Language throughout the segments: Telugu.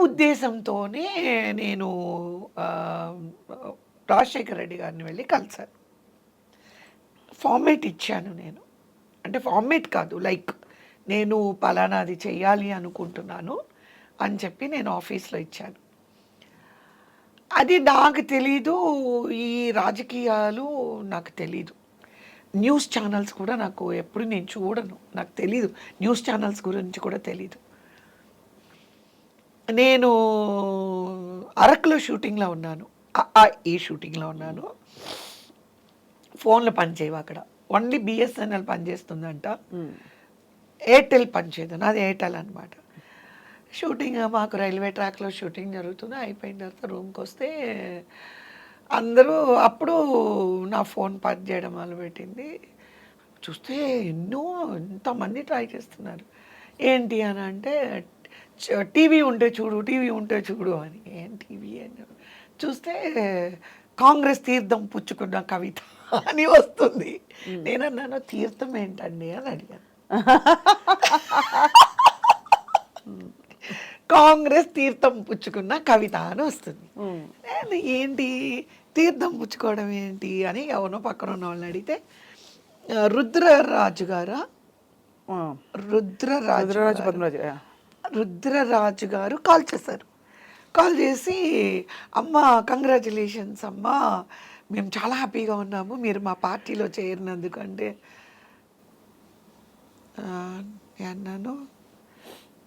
ఉద్దేశంతోనే నేను ఆహ్, రాజశేఖర రెడ్డి గారిని వెళ్ళి కలిసాను. ఫార్మేట్ ఇచ్చాను నేను. అంటే ఫార్మేట్ కాదు. లైక్ నేను పలానాది చెయ్యాలి అనుకుంటున్నాను అని చెప్పి నేను ఆఫీస్‌లో ఇచ్చాను. అది నాకు తెలీదు. ఈ రాజకీయాలు నాకు తెలీదు. న్యూస్ ఛానల్స్ కూడా నాకు ఎప్పుడు నేను చూడను. నాకు తెలీదు. న్యూస్ ఛానల్స్ గురించి కూడా తెలీదు. నేను అరకులో షూటింగ్‌లో ఉన్నాను. ఈ షూటింగ్‌లో ఉన్నాను. ఫోన్‌లు పనిచేయవు అక్కడ. Only BSNL పనిచేస్తుందంట. ఎయిర్టెల్ పనిచేయదు. నాది ఎయిర్టెల్ అనమాట. షూటింగ్ మాకు రైల్వే ట్రాక్‌లో షూటింగ్ జరుగుతుంది. అయిపోయిన తర్వాత రూమ్‌కొస్తే అందరూ అప్పుడు నా ఫోన్ పనిచేయడం మొదలుపెట్టింది. చూస్తే ఎంతమంది ట్రై చేస్తున్నారు. ఏంటి అని అంటే టీవీ ఉంటే చూడు, టీవీ ఉంటే చూడు అని. ఏం టీవీ అని చూస్తే కాంగ్రెస్ తీర్థం పుచ్చుకున్న కవిత అని వస్తుంది. నేనన్నాను తీర్థం ఏంటండి అని అడిగాను. కాంగ్రెస్ తీర్థం పుచ్చుకున్న కవిత అని వస్తుంది. నేను ఏంటి తీర్థం పుచ్చుకోవడం ఏంటి అని ఎవరినో పక్కన ఉన్న వాళ్ళని అడిగితే రుద్రరాజు గారా రుద్రరాజు గారు కాల్ చేశారు. కాల్ చేసి అమ్మ కంగ్రాచులేషన్స్ అమ్మ, మేము చాలా హ్యాపీగా ఉన్నాము మీరు మా పార్టీలో చేరినందుకు అంటే అన్నాను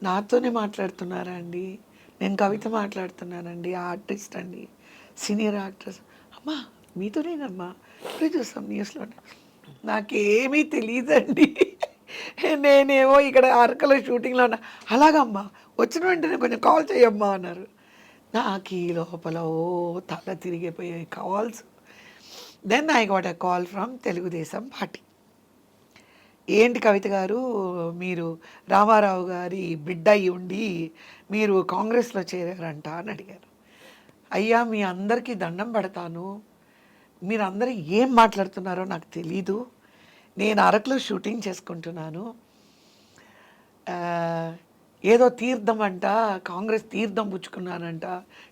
నాతోనే మాట్లాడుతున్నారా అండి, నేను కవిత మాట్లాడుతున్నానండి, ఆర్టిస్ట్ అండి, సీనియర్ యాక్ట్రెస్. అమ్మా మీతోనేనమ్మా, ఇప్పుడే చూస్తాం న్యూస్లో. నాకేమీ తెలియదండి, నేనేమో ఇక్కడ అరకలో షూటింగ్లో ఉన్నా. అలాగమ్మా వచ్చిన వెంటనే కొంచెం కాల్ చేయమ్మా అన్నారు. నాకు ఈ లోపల తల తిరిగిపోయాయి calls. Then I got a call from Telugu Desam party. ఏంటి కవిత గారు, మీరు రామారావు గారి బిడ్డ అయి ఉండి మీరు కాంగ్రెస్లో చేరారంట అని అడిగారు. అయ్యా మీ అందరికీ దండం పెడతాను, మీరందరూ ఏం మాట్లాడుతున్నారో నాకు తెలీదు. నేను అరకులో షూటింగ్ చేసుకుంటున్నాను. ఏదో తీర్థం అంట, కాంగ్రెస్ తీర్థం పుచ్చుకున్నానంట,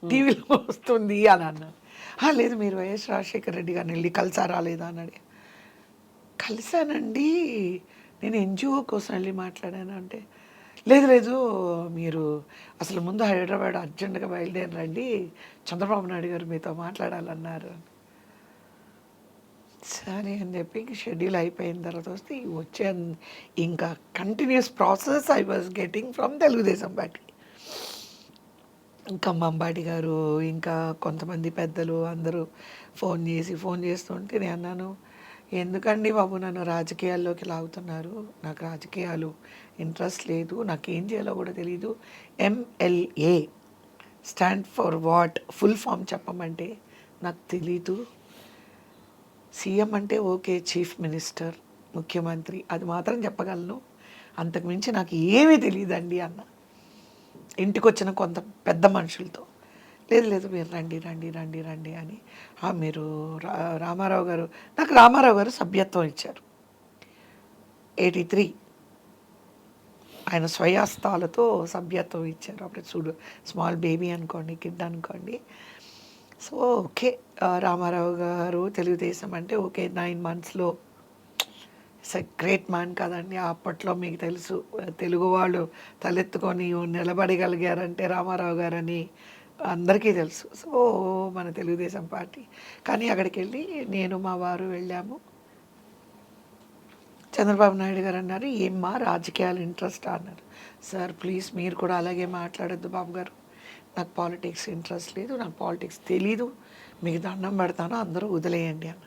టీవీలో వస్తుంది అని అన్నాను. లేదు మీరు వైఎస్ రాజశేఖర రెడ్డి గారిని వెళ్ళి కలిసారా లేదా అని కలిసానండి, నేను ఎన్జిఓ కోసం వెళ్ళి మాట్లాడాను అంటే లేదు లేదు మీరు అసలు ముందు హైదరాబాద్ అర్జెంటుగా బయలుదేరండి, చంద్రబాబు నాయుడు గారు మీతో మాట్లాడాలన్నారు. సరే అని చెప్పి ఇంక షెడ్యూల్ అయిపోయిన తర్వాత వస్తే వచ్చే ఇంకా continuous process I was getting from Telugu Desam party. ఇంకా మంబాటి గారు ఇంకా కొంతమంది పెద్దలు అందరూ ఫోన్ చేస్తుంటే నేను అన్నాను, ఎందుకండి బాబు నన్ను రాజకీయాల్లోకి లాగుతున్నారు, నాకు రాజకీయాలు ఇంట్రెస్ట్ లేదు, నాకేం చేయాలో కూడా తెలీదు. MLA stand for what, full form చెప్పమంటే నాకు తెలీదు. సీఎం అంటే ఓకే, చీఫ్ మినిస్టర్, ముఖ్యమంత్రి, అది మాత్రం చెప్పగలను, అంతకుమించి నాకు ఏమీ తెలియదండి అన్న. ఇంటికి వచ్చిన కొంత పెద్ద మనుషులతో లేదు లేదు మీరు రండి రండి రండి రండి అని. మీరు రామారావు గారు, నాకు రామారావు గారు సభ్యత్వం ఇచ్చారు 83, ఆయన స్వయాస్తాలతో సభ్యత్వం ఇచ్చారు. అప్పుడు చూడు స్మాల్ బేబీ అనుకోండి, కిడ్ అనుకోండి. సో ఓకే, రామారావు గారు తెలుగుదేశం అంటే ఓకే 9 monthsలో ఇట్స్ ఎ గ్రేట్ మ్యాన్ కదండి. అప్పట్లో మీకు తెలుసు తెలుగు వాళ్ళు తలెత్తుకొని నిలబడగలిగారంటే రామారావు గారని అందరికీ తెలుసు. సో మన తెలుగుదేశం పార్టీ. కానీ అక్కడికి వెళ్ళి నేను మా వారు వెళ్ళాము. చంద్రబాబు నాయుడు గారు అన్నారు, ఏమ్మా రాజకీయాలు ఇంట్రెస్ట్ అన్నారు. సార్ ప్లీజ్ మీరు కూడా అలాగే మాట్లాడొద్దు బాబు గారు, నాకు పాలిటిక్స్ ఇంట్రెస్ట్ లేదు, నాకు పాలిటిక్స్ తెలీదు, మీకు దండం పెడతాను అందరూ వదిలేయండి అన్న.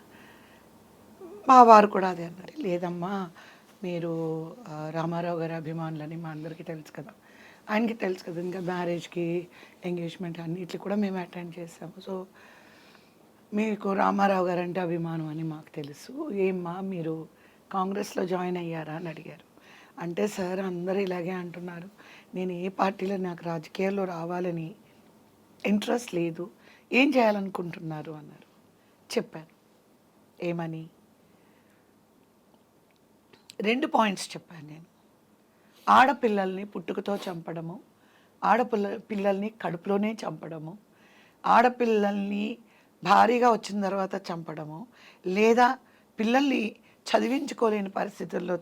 మా వారు కూడా అదే అన్నారు, లేదమ్మా మీరు రామారావు గారి అభిమానులని మా అందరికీ తెలుసు కదా, ఆయనకి తెలుసు కదా, ఇంకా మ్యారేజ్కి ఎంగేజ్మెంట్ అన్నిటికి కూడా మేము అటెండ్ చేసాము. సో మీకు రామారావు గారు అంటే అభిమానం అని మాకు తెలుసు, ఏమ్మా మీరు కాంగ్రెస్లో జాయిన్ అయ్యారా అని అడిగారు. అంటే సార్ అందరూ ఇలాగే అంటున్నారు, నేను ఏ పార్టీలో నాకు రాజకీయాల్లో రావాలని ఇంట్రెస్ట్ లేదు, ఏం చేయాలనుకుంటున్నారు అన్నారు. చెప్పాను ఏమని, 2 పాయింట్స్ చెప్పాను నేను. ఆడపిల్లల్ని పుట్టుకతో చంపడము పిల్లల్ని కడుపులోనే చంపడము, ఆడపిల్లల్ని భారీగా వచ్చిన తర్వాత చంపడము, లేదా పిల్లల్ని చదివించుకోలేని పరిస్థితుల్లో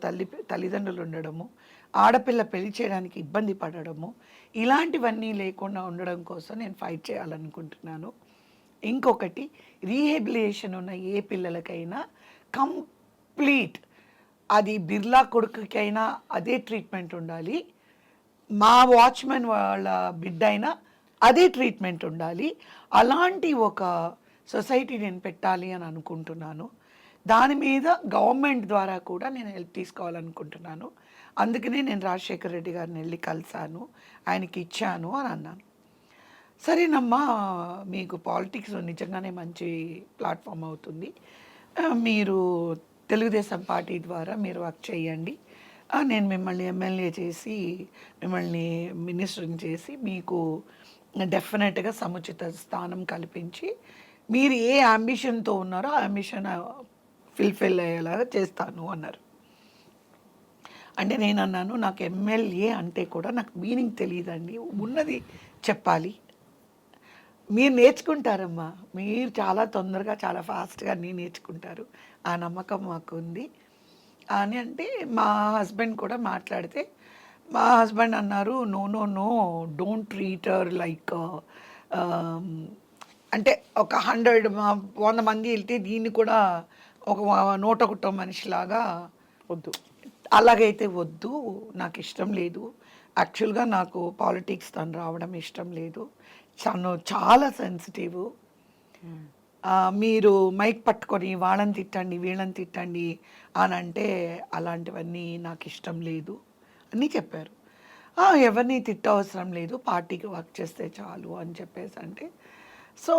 తల్లిదండ్రులు ఉండడము, ఆడపిల్ల పెళ్లి చేయడానికి ఇబ్బంది పడడము, ఇలాంటివన్నీ లేకుండా ఉండడం కోసం నేను ఫైట్ చేయాలనుకుంటున్నాను. ఇంకొకటి, రీహెబిలిటేషన్ ఉన్న ఏ పిల్లలకైనా కంప్లీట్, అది బిర్లా కొడుకుకైనా అదే ట్రీట్మెంట్ ఉండాలి, మా వాచ్మెన్ వాళ్ళ బిడ్డ అయినా అదే ట్రీట్మెంట్ ఉండాలి. అలాంటి ఒక సొసైటీ నేను పెట్టాలి అని అనుకుంటున్నాను. దాని మీద గవర్నమెంట్ ద్వారా కూడా నేను హెల్ప్ తీసుకోవాలనుకుంటున్నాను. అందుకనే నేను రాజశేఖర్ రెడ్డి గారిని వెళ్ళి కలిశాను, ఆయనకి ఇచ్చాను అని అన్నాను. సరేనమ్మా, మీకు పాలిటిక్స్ నిజంగానే మంచి ప్లాట్ఫామ్ అవుతుంది, మీరు తెలుగుదేశం పార్టీ ద్వారా మీరు వర్క్ చేయండి, నేను మిమ్మల్ని ఎమ్మెల్యే చేసి మిమ్మల్ని మినిస్టర్ని చేసి మీకు డెఫినెట్గా సముచిత స్థానం కల్పించి మీరు ఏ అంబిషన్తో ఉన్నారో ఆ అంబిషన్ ఫిల్ఫిల్ అయ్యేలాగా చేస్తాను అన్నారు. అంటే నేను అన్నాను, నాకు ఎమ్మెల్యే అంటే కూడా నాకు మీనింగ్ తెలియదండి, ఉన్నది చెప్పాలి. మీరు నేర్చుకుంటారమ్మా, మీరు చాలా తొందరగా చాలా ఫాస్ట్గా అన్నీ నేర్చుకుంటారు, ఆ నమ్మకం మాకు ఉంది అని అంటే, మా హస్బెండ్ కూడా మాట్లాడితే మా హస్బెండ్ అన్నారు, no no no, don't treat her like, అంటే ఒక 100 మంది వెళ్తే దీన్ని కూడా ఒక 101 మనిషిలాగా వద్దు, అలాగైతే వద్దు, నాకు ఇష్టం లేదు. యాక్చువల్గా నాకు పాలిటిక్స్ తను రావడం ఇష్టం లేదు, తను చాలా సెన్సిటివ్, మీరు మైక్ పట్టుకొని వాళ్ళని తిట్టండి వీళ్ళని తిట్టండి అని అంటే అలాంటివన్నీ నాకు ఇష్టం లేదు అని చెప్పారు. ఎవరిని తిట్టవసరం లేదు, పార్టీకి వర్క్ చేస్తే చాలు అని చెప్పేసి అంటే, so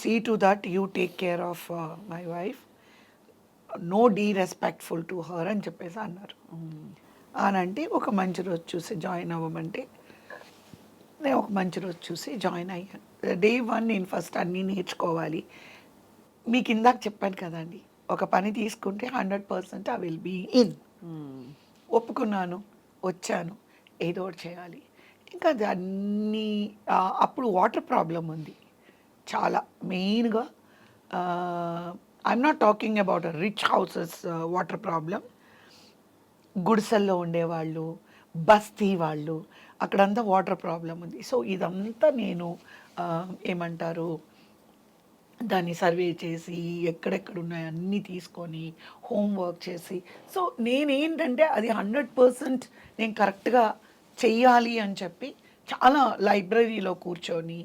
see to that you take care of my wife, no disrespectful to her అని చెప్పేసి అన్నారు. అని అంటే ఒక మంచి రోజు చూసి జాయిన్ అవ్వమంటే నేను ఒక మంచి రోజు చూసి జాయిన్ అయ్యాను. డే 1 నేను ఫస్ట్ అన్నీ నేర్చుకోవాలి. మీకు ఇందాక చెప్పాను కదండి, ఒక పని తీసుకుంటే 100% ఐ విల్ బీ ఇన్. ఒప్పుకున్నాను, వచ్చాను, ఏదో ఒకటి చేయాలి. ఇంకా దాన్ని అప్పుడు వాటర్ ప్రాబ్లం ఉంది చాలా మెయిన్గా. I'm not talking about rich houses water problem, గుడిసెల్లో ఉండేవాళ్ళు, బస్తీ వాళ్ళు, అక్కడంతా వాటర్ ప్రాబ్లం ఉంది. సో ఇదంతా నేను ఏమంటారు దాన్ని సర్వే చేసి ఎక్కడెక్కడ ఉన్నాయో అన్నీ తీసుకొని హోంవర్క్ చేసి, సో నేనేంటంటే అది 100% నేను కరెక్ట్గా చెయ్యాలి అని చెప్పి చాలా లైబ్రరీలో కూర్చొని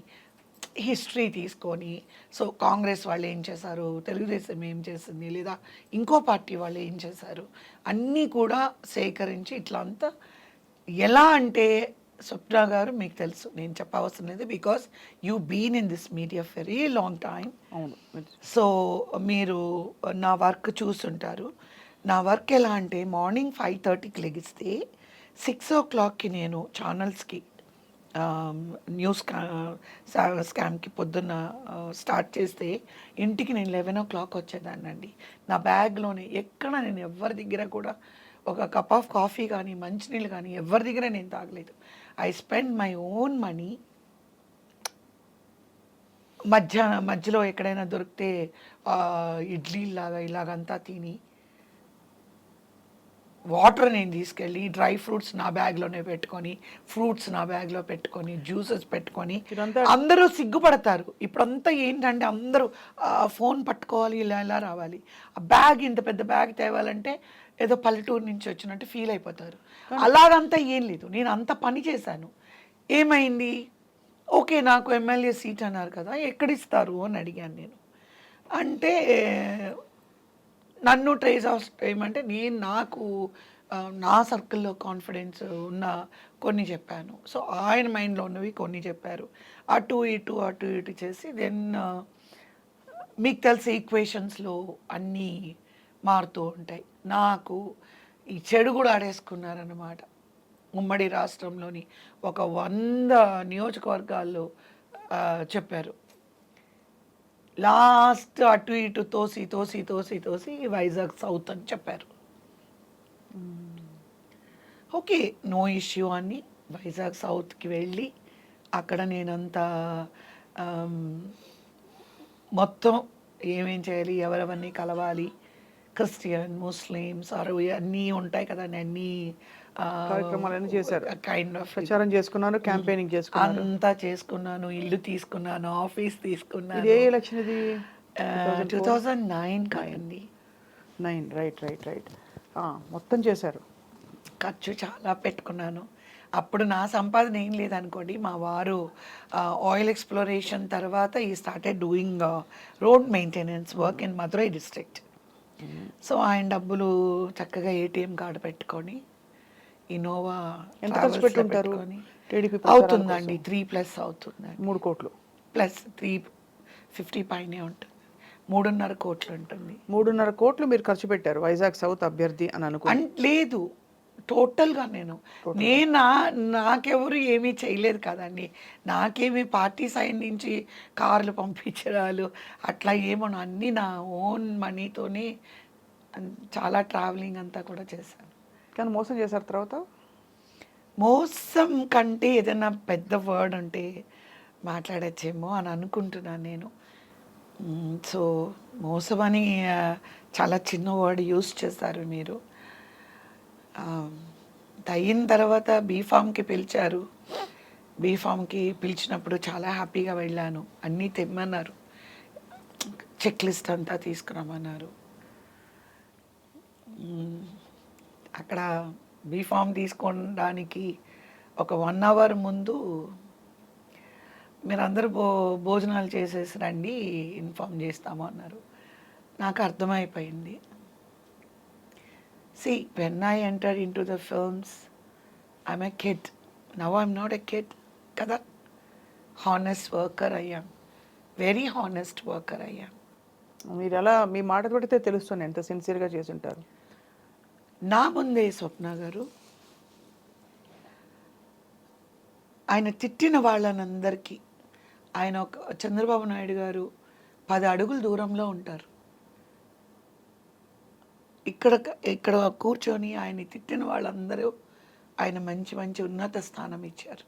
హిస్టరీ తీసుకొని, సో కాంగ్రెస్ వాళ్ళు ఏం చేశారు, తెలుగుదేశం ఏం చేసింది, లేదా ఇంకో పార్టీ వాళ్ళు ఏం చేశారు, అన్నీ కూడా సేకరించి ఇట్లా అంతా. ఎలా అంటే స్వప్న గారు మీకు తెలుసు, నేను చెప్పవలసిన లేదు, because you been in this media very long time. అవును. సో మీరు నా వర్క్ చూస్తుంటారు. నా వర్క్ ఎలా అంటే మార్నింగ్ 5:30కి లెగిస్తే 6 o'clockకి నేను ఛానల్స్కి న్యూస్ స్కామ్కి పొద్దున్న స్టార్ట్ చేస్తే ఇంటికి నేను 11 o'clock వచ్చేదాన్నండి. నా బ్యాగ్లోనే ఎక్కడ నేను ఎవరి దగ్గర కూడా ఒక కప్ ఆఫ్ కాఫీ కానీ మంచినీళ్ళు కానీ ఎవరి దగ్గర నేను తాగలేదు. I spend my own money. మధ్యలో ఎక్కడైనా దొరికితే ఇడ్లీలాగా ఇలాగంతా తిని, వాటర్ నేను తీసుకెళ్ళి డ్రై ఫ్రూట్స్ నా బ్యాగ్లోనే పెట్టుకొని, ఫ్రూట్స్ నా బ్యాగ్లో పెట్టుకొని, జ్యూసెస్ పెట్టుకొని. అందరూ సిగ్గుపడతారు ఇప్పుడంతా ఏంటంటే, అందరూ ఫోన్ పట్టుకోవాలి, ఇలా ఇలా రావాలి. ఆ బ్యాగ్, ఇంత పెద్ద బ్యాగ్ తేవాలంటే ఏదో పల్లెటూరు నుంచి వచ్చినట్టు ఫీల్ అయిపోతారు. అలాగంతా ఏం లేదు, నేను అంత పని చేశాను. ఏమైంది, ఓకే నాకు ఎమ్మెల్యే సీట్ అన్నారు కదా, ఎక్కడిస్తారు అని అడిగాను నేను. అంటే నన్ను ట్రేస్ ఆఫ్ ఏమంటే నేను నాకు నా సర్కిల్లో కాన్ఫిడెన్స్ ఉన్న కొన్ని చెప్పాను. సో ఆయన మైండ్లో ఉన్నవి కొన్ని చెప్పారు. అటు ఇటు చేసి దెన్ మీకు తెలిసే ఈక్వేషన్స్లో అన్నీ మారుతూ ఉంటాయి. నాకు ఈ చెడు కూడా ఆడేసుకున్నారన్నమాట. ఉమ్మడి రాష్ట్రంలోని ఒక 100 నియోజకవర్గాల్లో చెప్పారు. లాస్ట్ అటు ఇటు తోసి వైజాగ్ సౌత్ అని చెప్పారు. ఓకే, నో ఇష్యూ అని వైజాగ్ సౌత్కి వెళ్ళి అక్కడ నేనంతా ఆమ్, మొత్తం ఏమేం చేయాలి, ఎవరెవరిని కలవాలి, క్రిస్టియన్, ముస్లిమ్స్ అన్నీ ఉంటాయి కదండి, అన్నీ కార్యక్రమాలన్నీ చేశారు. కైండ్ ఆఫ్ ప్రచారం చేసుకున్నారు, క్యాంపెయినింగ్ చేసుకున్నారు. అంతా చేసుకున్నాను. ఇల్లు తీసుకున్నాను, ఆఫీస్ ఇది తీసుకున్నాను. ఏ ఎలక్షన్ ఇది? 2009 కదండి. 9. రైట్. మొత్తం చేశారు. ఖర్చు చాలా పెట్టుకున్నాను. అప్పుడు నా సంపాదన ఏం లేదనుకోండి. మా వారు ఆయిల్ ఎక్స్ప్లోరేషన్ తర్వాత ఈ started doing road maintenance work in Madurai district. So ఆయన డబ్బులు చక్కగా ఏటీఎం కార్డు పెట్టుకొని ఇన్నోవా ఎంత ఖర్చు పెట్టుంటారు టీడీపీ అవుతుందండి, 3+ అవుతుందండి. 3 కోట్లు ప్లస్ 350 పైనే ఉంటుంది, 3.5 కోట్లు ఉంటుంది. 3.5 కోట్లు మీరు ఖర్చు పెట్టారు వైజాగ్ సౌత్ అభ్యర్థి అని అనుకో. లేదు, టోటల్గా నేను నాకెవరు ఏమీ చేయలేదు కదండి. నాకేమి పార్టీ సైడ్ నుంచి కార్లు పంపించడాలు అట్లా ఏమో, అన్నీ నా ఓన్ మనీతోనే చాలా ట్రావెలింగ్ అంతా కూడా చేశాను. కానీ మోసం చేశారు తర్వాత? మోసం కంటే ఏదైనా పెద్ద వర్డ్ అంటే మాట్లాడచ్చేమో అని అనుకుంటున్నాను నేను. సో మోసం అని చాలా చిన్న వర్డ్ యూస్ చేస్తారు మీరు. అయిన తర్వాత బీఫామ్కి పిలిచారు. బీఫామ్కి పిలిచినప్పుడు చాలా హ్యాపీగా వెళ్ళాను. అన్నీ తెమ్మన్నారు, చెక్ లిస్ట్ అంతా తీసుకురమ్మన్నారు. అక్కడ బీఫామ్ తీసుకోవడానికి ఒక 1 అవర్ ముందు మీరందరూ భోజనాలు చేసేసి రండి, ఇన్ఫామ్ చేస్తాము అన్నారు. నాకు అర్థమైపోయింది. See, when I entered into the films, I'm a kid. Now I'm not a kid. Kada. Honest worker I am. Very honest worker I am. మీరు ఎలా మీ మాట పడితే తెలుస్తుంది ఎంత సిన్సియర్గా చేసి ఉంటారు. నా ముందే స్వప్న గారు ఆయన తిట్టిన వాళ్ళనందరికీ, ఆయన ఒక చంద్రబాబు నాయుడు గారు 10 అడుగుల దూరంలో ఉంటారు. ఇక్కడ కూర్చొని ఆయన తిట్టిన వాళ్ళందరూ ఆయన మంచి మంచి ఉన్నత స్థానం ఇచ్చారు.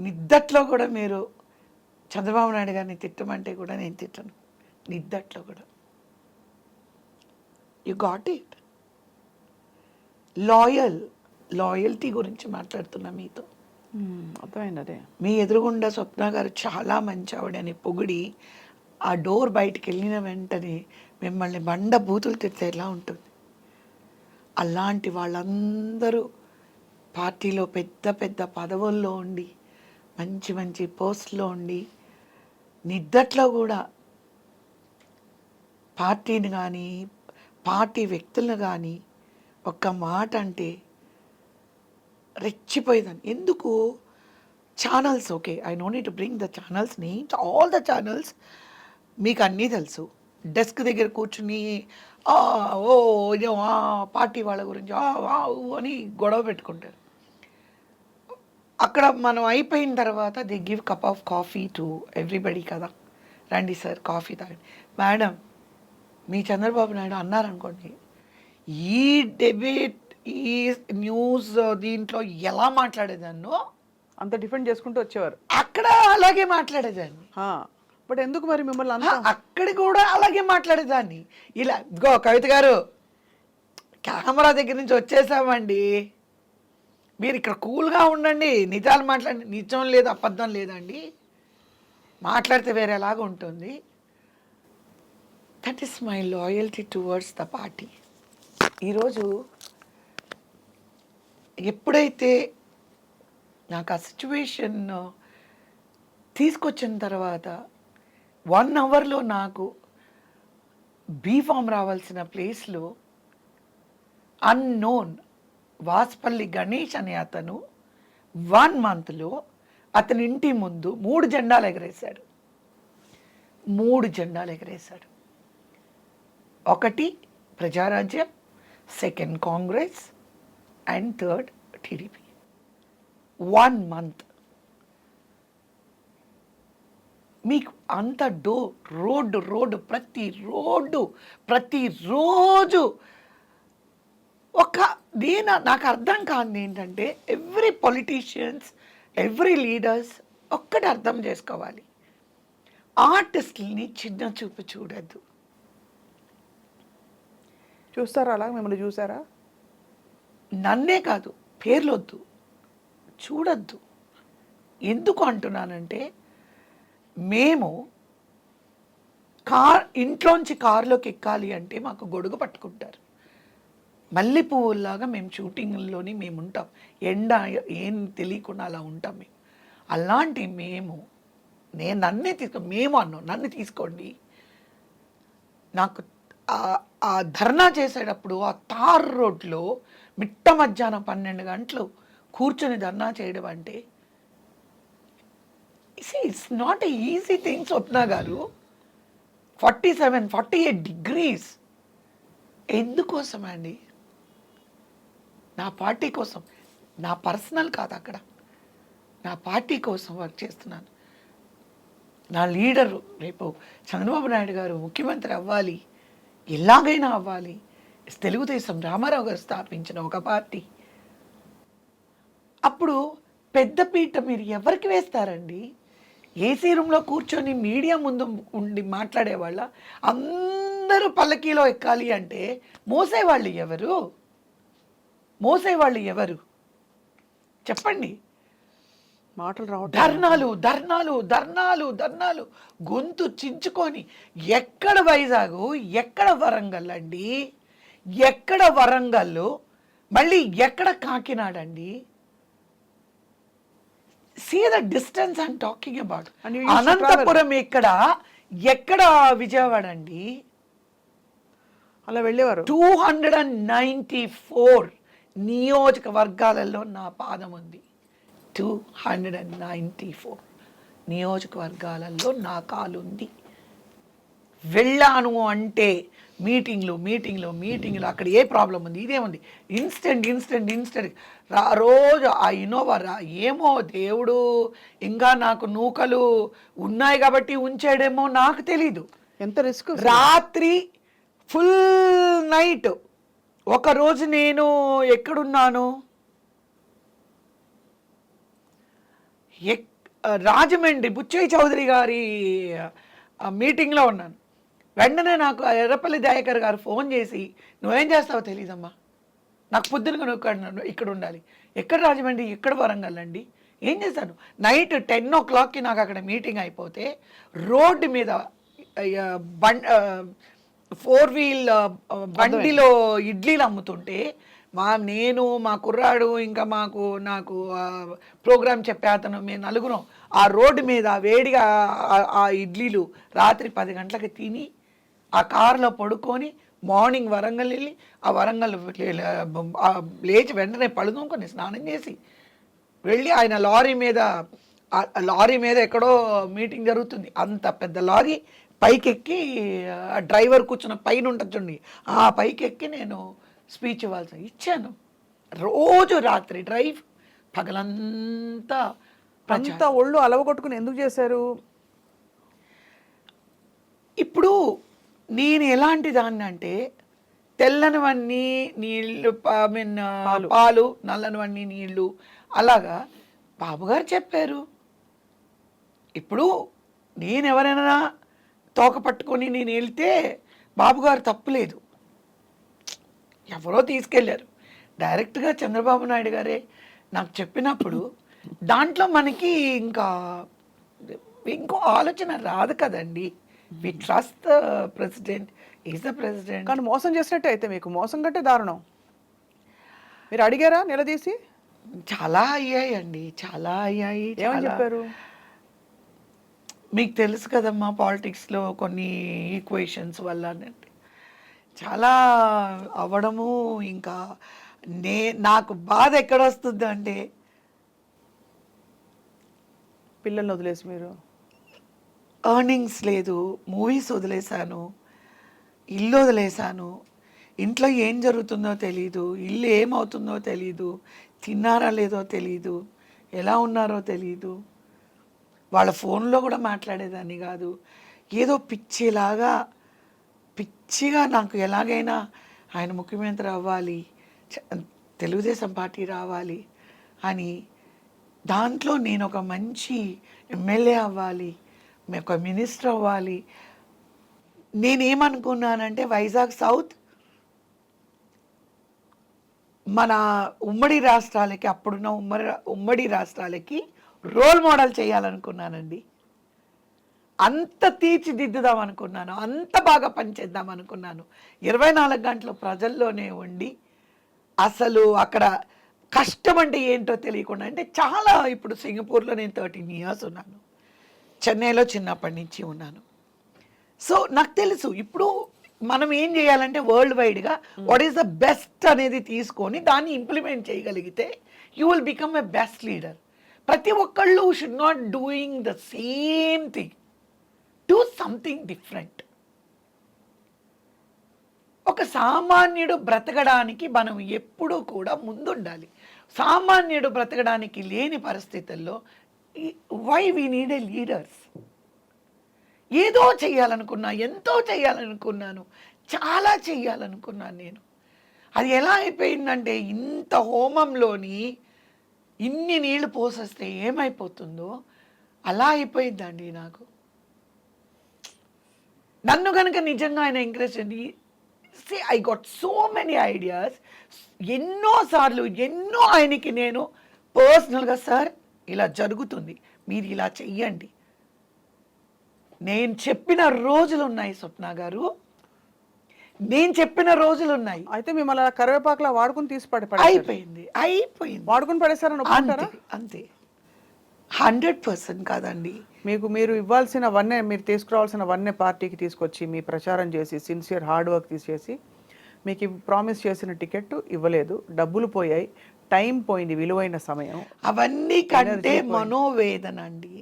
నిద్దట్లో కూడా మీరు చంద్రబాబు నాయుడు గారిని తిట్టమంటే కూడా నేను తిట్టను, నిద్దట్లో కూడా. You got it. లాయల్టీ గురించి మాట్లాడుతున్నా మీతో. అర్థమైంది. అదే మీ ఎదురుగుండా స్వప్న గారు చాలా మంచి ఆవిడని పొగిడి ఆ డోర్ బయటికి వెళ్ళిన వెంటనే మిమ్మల్ని బండ బూతులు తిడితే ఎలా ఉంటుంది? అలాంటి వాళ్ళందరూ పార్టీలో పెద్ద పెద్ద పదవుల్లో ఉండి, మంచి మంచి పోస్ట్లో ఉండి, నిద్దట్లో కూడా పార్టీని కానీ పార్టీ వ్యక్తులను కానీ ఒక్క మాట అంటే రెచ్చిపోయేదాన్ని. ఎందుకు? Channels, okay, I know need to bring the channels names, all the channels, మీకు అన్నీ తెలుసు. డెస్క్ దగ్గర కూర్చుని పార్టీ వాళ్ళ గురించి అని గొడవ పెట్టుకుంటారు. అక్కడ మనం అయిపోయిన తర్వాత they give cup of coffee to everybody కదా, రండి సార్ కాఫీ తాగండి. మేడం, మీ చంద్రబాబు నాయుడు అన్నారనుకోండి, ఈ డెబేట్ ఈ న్యూస్ దీంట్లో ఎలా మాట్లాడేదాన్నో అంత డిఫెండ్ చేసుకుంటూ వచ్చేవారు. అక్కడ అలాగే మాట్లాడేదాన్ని. బట్ ఎందుకు మరి మిమ్మల్ని అంతా? అక్కడ కూడా అలాగే మాట్లాడేదాన్ని. ఇలా ఇదిగో కవిత గారు, కెమెరా దగ్గర నుంచి వచ్చేసామండి, మీరు ఇక్కడ కూల్గా ఉండండి, నిజాలు మాట్లాడండి. నిజం లేదు, అబద్ధం లేదండి, మాట్లాడితే వేరేలాగా ఉంటుంది. That is my loyalty towards the party. ఈరోజు ఎప్పుడైతే నాకు ఆ సిచ్యువేషన్ తీసుకొచ్చిన తర్వాత 1 అవర్లో నాకు బీఫామ్ రావాల్సిన ప్లేస్లో అన్నోన్ వాస్పల్లి గణేష్ అనే అతను 1 మంత్లో అతని ఇంటి ముందు 3 జెండాలు ఎగరేశాడు. 3 జెండాలు ఎగరేశాడు. ఒకటి Prajarajyam, second Congress and third TDP. 1 month మీకు అంత రోడ్డు ప్రతిరోజు ఒక నాకు అర్థం కానిది ఏంటంటే ఎవ్రీ పొలిటీషియన్స్, ఎవ్రీ లీడర్స్ ఒక్కటి అర్థం చేసుకోవాలి, ఆర్టిస్టుల్ని చిన్న చూపు చూడద్దు. చూస్తారా అలా? మిమ్మల్ని చూసారా? నన్నే కాదు, పేర్లొద్దు, చూడొద్దు. ఎందుకు అంటున్నానంటే మేము ఇంట్లోంచి కారులోకి ఎక్కాలి అంటే మాకు గొడుగు పట్టుకుంటారు. మల్లె పువ్వుల్లాగా మేము షూటింగ్లోని మేము ఉంటాం. ఎండ ఏం తెలియకుండా అలా ఉంటాం మేము. అలాంటి నన్నే నన్ను తీసుకోండి. నాకు ఆ ధర్నా చేసేటప్పుడు ఆ తార్ రోడ్లో మిట్ట మధ్యాహ్నం 12 గంటలు కూర్చొని ధర్నా చేయడం అంటే it's not a easy thing. Swapna garu 47-48 degrees ఎందుకోసం అండి? నా పార్టీ కోసం, నా పర్సనల్ కాదు, అక్కడ నా పార్టీ కోసం వర్క్ చేస్తున్నాను. నా లీడరు రేపు చంద్రబాబు నాయుడు గారు ముఖ్యమంత్రి అవ్వాలి, ఎలాగైనా అవ్వాలి. తెలుగుదేశం రామారావు గారు స్థాపించిన ఒక పార్టీ. అప్పుడు పెద్దపీట మీరు ఎవరికి వేస్తారండి? ఏసీ రూమ్లో కూర్చొని మీడియా ముందు ఉండి మాట్లాడేవాళ్ళ? అందరూ పల్లకీలో ఎక్కాలి అంటే మోసేవాళ్ళు ఎవరు? చెప్పండి. మాటలు రావట్లేదు. ధర్నాలు ధర్నాలు ధర్నాలు ధర్నాలు గొంతు చించుకొని ఎక్కడ వైజాగ్, ఎక్కడ వరంగల్ అండి, ఎక్కడ వరంగల్, మళ్ళీ ఎక్కడ కాకినాడ అండి? See the distance I'm talking about. And you used to Anantapuram ఎక్కడ విజయవాడ అండి? అలా వెళ్ళేవారు. 294 నియోజకవర్గాలలో నా పాదం ఉంది. 294 నియోజకవర్గాలలో నా కాలు ఉంది. వెళ్ళాను అంటే మీటింగ్లు అక్కడ ఏ ప్రాబ్లం ఉంది, ఇదేముంది, ఇన్స్టెంట్ రోజు ఆ ఇన్నోవా ఏమో దేవుడు ఇంకా నాకు నూకలు ఉన్నాయి కాబట్టి ఉంచాడేమో నాకు తెలీదు. ఎంత రిస్క్! రాత్రి ఫుల్ నైట్. ఒకరోజు నేను ఎక్కడున్నాను, రాజమండ్రి బుచ్చయ్య చౌదరి గారి మీటింగ్లో ఉన్నాను. వెంటనే నాకు ఎర్రపల్లి దయాకర్ గారు ఫోన్ చేసి, నువ్వేం చేస్తావో తెలీదమ్మా, నాకు పొద్దునగా నువ్వు ఇక్కడ ఉండాలి. ఎక్కడ రాజమండ్రి, ఎక్కడ వరంగల్ అండి, ఏం చేశాను? నైట్ 10 o'clockకి నాకు అక్కడ మీటింగ్ అయిపోతే రోడ్డు మీద 4-wheel బండిలో ఇడ్లీలు అమ్ముతుంటే నేను మా కుర్రాడు ఇంకా నాకు ప్రోగ్రామ్ చెప్పే అతను మేము నలుగురం ఆ రోడ్డు మీద వేడిగా ఆ ఇడ్లీలు రాత్రి 10 గంటలకి తిని ఆ కారులో పడుకొని మార్నింగ్ వరంగల్ వెళ్ళి ఆ వరంగల్ లేచి వెంటనే పడుకోని స్నానం చేసి వెళ్ళి ఆయన లారీ మీద ఎక్కడో మీటింగ్ జరుగుతుంది, అంత పెద్ద లారీ పైకెక్కి డ్రైవర్ కూర్చున్న పైన ఉంటుంది చూడండి, ఆ పైకెక్కి నేను స్పీచ్ ఇచ్చాను. రోజు రాత్రి డ్రైవ్, పగలంతా అంత ఒళ్ళు అలవగొట్టుకుని ఎందుకు చేశారు? ఇప్పుడు నేను ఎలాంటి దాన్ని అంటే తెల్లనివన్నీ నీళ్ళు, పాలు, నల్లనివన్నీ నీళ్ళు, అలాగా బాబుగారు చెప్పారు. ఇప్పుడు నేను ఎవరైనా తోక పట్టుకొని నేను వెళ్తే బాబుగారు తప్పులేదు, ఎవరో తీసుకెళ్ళారు. డైరెక్ట్గా చంద్రబాబు నాయుడు గారే నాకు చెప్పినప్పుడు దాంట్లో మనకి ఇంకో ఆలోచన రాదు కదండి. We trust the president, is the president. కానీ మోసం చేసినట్టే అయితే మీకు మోసం కంటే దారుణం. మీరు అడిగారా నిలదీసి? చాలా అయ్యాయండి, చాలా అయ్యాయి. ఏమని చెప్పారు? మీకు తెలుసు కదమ్మా, పాలిటిక్స్లో కొన్ని ఈక్వేషన్స్ వల్ల చాలా అవ్వడము. ఇంకా నాకు బాధ ఎక్కడ వస్తుంది అంటే పిల్లల్ని వదిలేసి మీరు ఎర్నింగ్స్ లేదు, మూవీస్ వదిలేశాను, ఇల్లు వదిలేశాను, ఇంట్లో ఏం జరుగుతుందో తెలీదు, ఇల్లు ఏమవుతుందో తెలీదు, తిన్నారా లేదో తెలీదు, ఎలా ఉన్నారో తెలీదు, వాళ్ళ ఫోన్లో కూడా మాట్లాడేదాన్ని కాదు. ఏదో పిచ్చిగా నాకు ఎలాగైనా ఆయన ముఖ్యమంత్రి అవ్వాలి, తెలుగుదేశం పార్టీ రావాలి అని, దాంట్లో నేను ఒక మంచి ఎమ్మెల్యే అవ్వాలి, ఒక మినిస్టర్ అవ్వాలి. నేనేమనుకున్నానంటే వైజాగ్ సౌత్ మన ఉమ్మడి రాష్ట్రాలకి, అప్పుడున్న ఉమ్మడి రాష్ట్రాలకి రోల్ మోడల్ చేయాలనుకున్నానండి. అంత తీర్చిదిద్దుదాం అనుకున్నాను, అంత బాగా పనిచేద్దాం అనుకున్నాను. 24 గంటలు ప్రజల్లోనే ఉండి అసలు అక్కడ కష్టం అంటే ఏంటో తెలియకుండా, అంటే చాలా, ఇప్పుడు సింగపూర్లో నేను 13 ఇయర్స్ ఉన్నాను, చెన్నైలో చిన్నప్పటి నుంచి ఉన్నాను. సో నాకు తెలుసు ఇప్పుడు మనం ఏం చేయాలంటే వరల్డ్ వైడ్గా వాట్ ఈస్ ద బెస్ట్ అనేది తీసుకొని దాన్ని ఇంప్లిమెంట్ చేయగలిగితే you will become a best leader. ప్రతి ఒక్కళ్ళు should not doing the same thing, do something different. ఒక సామాన్యుడు బ్రతకడానికి మనం ఎప్పుడూ కూడా ముందుండాలి. సామాన్యుడు బ్రతకడానికి లేని పరిస్థితుల్లో why we need a leaders. ఏదో చేయాలనుకున్నా, ఎంతో చేయాలనుకున్నాను, చాలా చేయాలనుకున్నాను నేను. అది ఎలా అయిపోయిందంటే, ఇంత హోమంలోని ఇన్ని నీళ్లు పోసేస్తే ఏమైపోతుందో అలా అయిపోయిందండి నాకు. నన్ను కనుక నిజంగా ఆయన ఎంకరేజ్ చేయండి, I got so many ideas. ఎన్నోసార్లు ఆయనకి నేను పర్సనల్గా, సార్ ఇలా జరుగుతుంది, మీరు ఇలా చెయ్యండి, నేను చెప్పిన రోజులు ఉన్నాయి స్వప్న గారు, నేను చెప్పిన రోజులు ఉన్నాయి. అయితే మిమ్మల్ని కరివేపాకులా వాడుకుని తీసి అయిపోయింది వాడుకుని పడేస్తారని ఒప్పుకుంటారా? అంతే 100% కాదండి. మీరు ఇవ్వాల్సినవన్నీ, మీరు తీసుకురావాల్సినవన్నీ పార్టీకి తీసుకొచ్చి మీ ప్రచారం చేసి సిన్సియర్ హార్డ్ వర్క్ తీసేసి మీకు ప్రామిస్ చేసిన టికెట్ ఇవ్వలేదు, డబ్బులు పోయాయి, టైం పోయింది, విలువైన సమయం. అవన్నీ కంటే మనోవేదన అండి.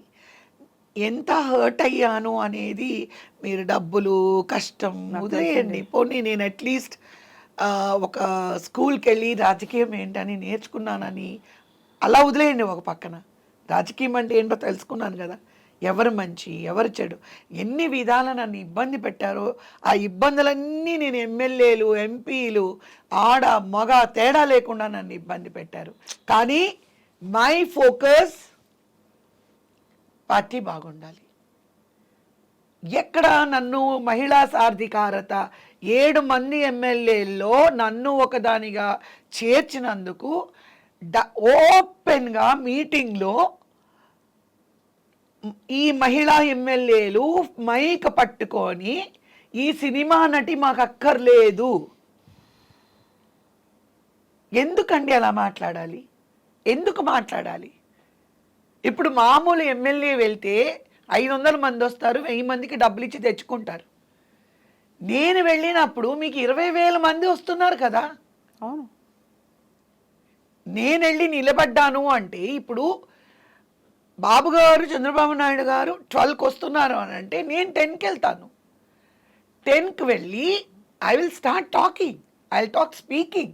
ఎంత హర్ట్ అయ్యాను అనేది, మీరు డబ్బులు కష్టం వదిలేయండి, పోనీ నేను అట్లీస్ట్ ఒక స్కూల్కి వెళ్ళి రాజకీయం ఏంటని నేర్చుకున్నానని అలా వదిలేయండి ఒక పక్కన. రాజకీయం అంటే ఏంటో తెలుసుకున్నాను కదా, ఎవరు మంచి ఎవరు చెడు, ఎన్ని విధాల నన్ను ఇబ్బంది పెట్టారో ఆ ఇబ్బందులన్నీ నేను ఎమ్మెల్యేలు ఎంపీలు ఆడ మగ తేడా లేకుండా నన్ను ఇబ్బంది పెట్టారు. కానీ మై ఫోకస్ పార్టీ బాగుండాలి. ఎక్కడ నన్ను మహిళా సాధికారత 7 మంది ఎమ్మెల్యేల్లో నన్ను ఒకదానిగా చేర్చినందుకు ఓపెన్గా మీటింగ్లో ఈ మహిళా ఎమ్మెల్యేలు మైక్ పట్టుకొని ఈ సినిమా నటి మాకు అక్కర్లేదు. ఎందుకండి అలా మాట్లాడాలి? ఎందుకు మాట్లాడాలి? ఇప్పుడు మామూలు ఎమ్మెల్యే వెళ్తే 500 మంది వస్తారు, 1000 మందికి డబ్బులు ఇచ్చి తెచ్చుకుంటారు. నేను వెళ్ళినప్పుడు మీకు 20,000 మంది వస్తున్నారు కదా. అవును, నేను వెళ్ళి నిలబడ్డాను అంటే, ఇప్పుడు బాబు గారు చంద్రబాబు నాయుడు గారు 12కి వస్తున్నారు అని అంటే నేను 10కి వెళ్తాను. 10కి వెళ్ళి I will start talking, I will talk speaking.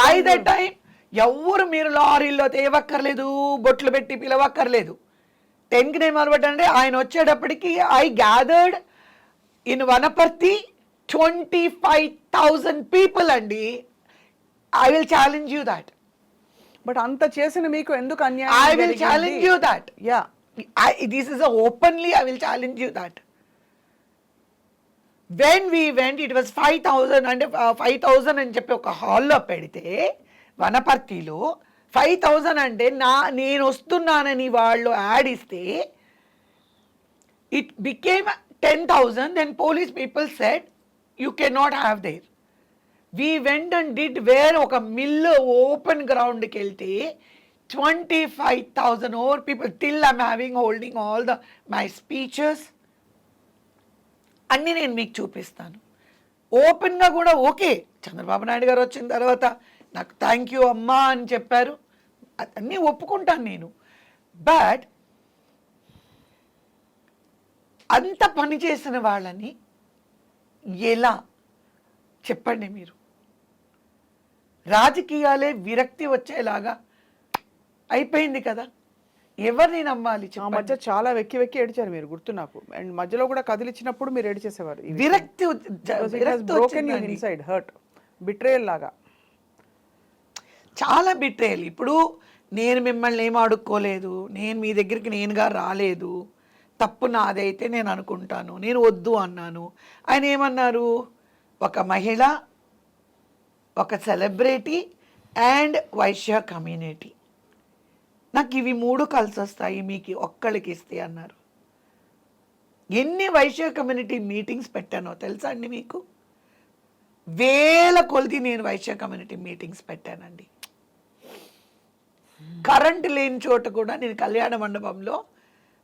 By the time ఎవరు మీరు లారీల్లో తేవక్కర్లేదు, బొట్లు పెట్టి పిలవక్కర్లేదు. 10కి నేను మొదలుపెట్టానంటే ఆయన వచ్చేటప్పటికి I gathered in Wanaparthy 25,000 people అండి. I will challenge you that. But అంత చేసిన మీకు ఎందుకు అన్యాయం? I will challenge you that. Yeah. This is openly, I will challenge you that. When we went, it was 5,000 and 5,000 అని చెప్పి ఒక హాల్లో పెడితే వనపర్తిలో 5,000 అంటే నేను వస్తున్నానని వాళ్ళు యాడ్ ఇస్తే it became 10,000. Then police people said you cannot have there. We went and did where ఒక మిల్లు ఓపెన్ గ్రౌండ్కి వెళ్తే 25,000 over people. Till I'm holding all my speeches అన్నీ నేను మీకు చూపిస్తాను. ఓపెన్గా కూడా ఓకే, చంద్రబాబు నాయుడు గారు వచ్చిన తర్వాత నాకు థ్యాంక్ యూ అమ్మా అని చెప్పారు, అన్నీ ఒప్పుకుంటాను నేను. బట్ అంత పని చేసిన వాళ్ళని ఎలా చెప్పండి మీరు? రాజకీయాలే విరక్తి వచ్చేలాగా అయిపోయింది కదా, ఎవరిని నమ్మాలి? ఆ మధ్య చాలా వెక్కి వెక్కి ఏడిచారు మీరు, గుర్తు నాకు. అండ్ మధ్యలో కూడా కదిలిచ్చినప్పుడు మీరు ఏడిచేసేవారు. విరక్తి ఇన్సైడ్ హర్ట్, బిట్రేయల్ లాగా. చాలా బిట్రేయల్. ఇప్పుడు నేను మిమ్మల్ని ఏం అడుక్కోలేదు. నేను మీ దగ్గరికి నేనుగా రాలేదు. తప్పు నాదైతే నేను అనుకుంటాను. నేను వద్దు అన్నాను. ఆయన ఏమన్నారు? ఒక మహిళ, ఒక సెలబ్రిటీ అండ్ వైశ్య కమ్యూనిటీ. నాకు ఇవి 3 కలిసొస్తాయి మీకు ఒక్కళ్ళకి ఇస్తే అన్నారు. ఎన్ని వైశ్య కమ్యూనిటీ మీటింగ్స్ పెట్టానో తెలుసా అండి మీకు? వేల కొలది నేను వైశ్య కమ్యూనిటీ మీటింగ్స్ పెట్టానండి. కరెంట్ లేని చోట కూడా నేను కళ్యాణ మండపంలో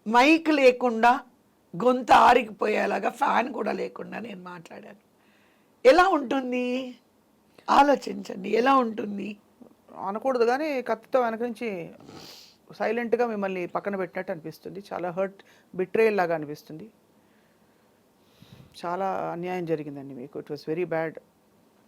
మైక్ లేకుండా గొంతు ఆరిగిపోయేలాగా ఫ్యాన్ కూడా లేకుండా నేను మాట్లాడాను. ఎలా ఉంటుంది ఆలోచించండి, ఎలా ఉంటుంది? అనకూడదు కానీ కత్తితో వెనక నుంచి సైలెంట్గా మిమ్మల్ని పక్కన పెట్టినట్టు అనిపిస్తుంది. చాలా హర్ట్, బిట్రేయల్ లాగా అనిపిస్తుంది. చాలా అన్యాయం జరిగిందండి మీకు. It was very bad.